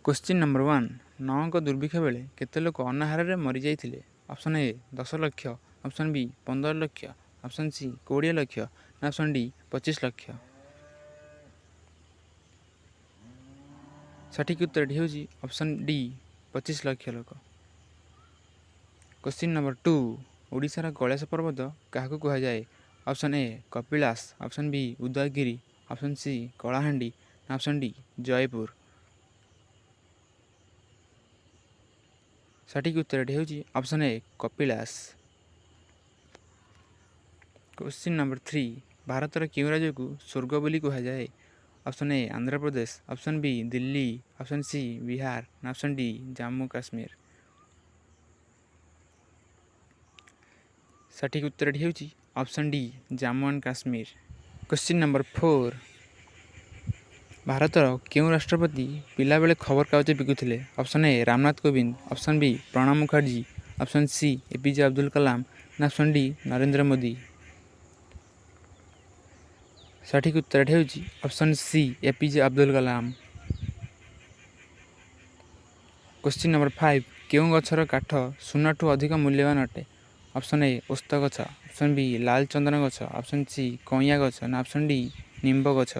Question number 1 9 दुर्भिक्ष बेले केते लोक अनाहार मरी जाइथिले? ऑप्शन ए 10 लक्ष, ऑप्शन बी 15 लक्ष, ऑप्शन सी 20 लक्ष, ऑप्शन डी 25 लक्ष। सठिक उत्तर होची ऑप्शन डी 25 लक्ष लोक। क्वेश्चन नंबर 2 ओडिशार कैलाश पर्वत क्या कह जाए? Option A Kapilas, option B Udayagiri, option C Kalahandi, option D Jaipur. सठिक उत्तर होची option A Kapilas. Question number 3 भारतर क्यों राज्य को स्वर्ग बोली कह जाए? Option A Andhra Pradesh, option B Delhi, option C Bihar, option D Jammu Kashmir. सठिक उत्तर होची option D Jammu and Kashmir. Question number 4 भारतर क्यों राष्ट्रपति पिला बेले खबर कागज बिकुथिले? Option A Ramnath Kovind, option B Pranab Mukherjee, option C APJ Abdul Kalam, option D Narendra Modi. सठिक उत्तर होची option C APJ Abdul Kalam. Question number 5 क्यों गछर काठ सुना ठू अधिक मूल्यवान अटे? ऑप्शन ए ओस्त गछ, ऑप्शन बी लाल चंदन गछ, ऑप्शन सी कइया गछ, ऑप्शन डी निम्ब गछ।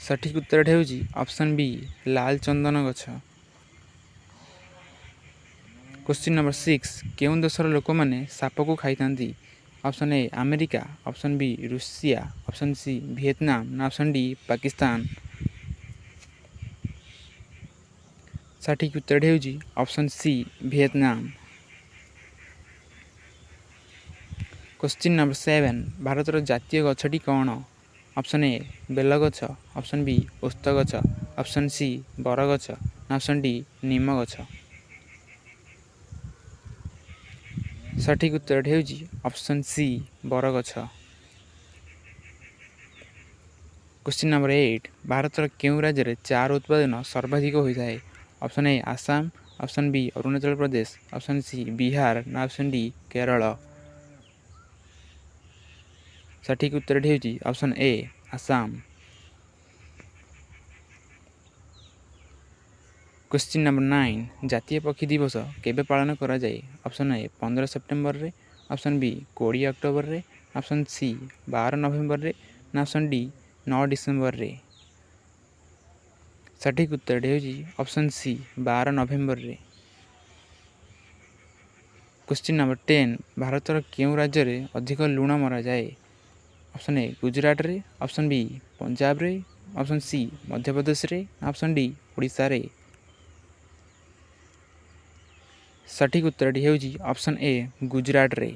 सठिक उत्तर होची ऑप्शन बी लाल चंदन गछ। क्वेश्चन नंबर 6 क्यों देशर लोक मैंने साप को खाई थांती? Option A America, option B Russia, option C Vietnam, option D Pakistan. सठिक उत्तर होची option C Vietnam. Question number 7 भारतर जातीय गछटी कौन? ऑप्शन ए बेलगछ, ऑप्शन बी ओस्त गछ, ऑप्शन सी बरगछ, ऑप्शन डी निम गछ। सठिक उत्तर होची ऑप्शन सी बरगछ। क्वेश्चन नंबर 8 भारतर क्यों राज्य चार उत्पादन सर्वाधिक होता है? Option A Assam, option B Arunachal Pradesh, option C Bihar, option D Kerala. सठिक उत्तर होची option A Assam. Question number 9 जातीय पक्षी दिवस केबे पालन करा जाए? ऑप्शन ए 15 सेप्टेम्बर रे, ऑप्शन बी 20 अक्टोबर रे, ऑप्शन सी 12 नवेम्बर रे, ऑप्शन डी 9 डिसेम्बर रे। सठिक उत्तर होची ऑप्शन सी 12 नवेम्बर रे। क्वेश्चन नंबर 10 भारतर क्यों राज्य रे अधिक लुण मरा जाए? ऑप्शन ए गुजरात रे, ऑप्शन बी पंजाब रे, ऑप्शन सी मध्य प्रदेश रे, ऑप्शन डी ओडिशा रे। सठिक उत्तर होची ऑप्शन ए गुजरात रे।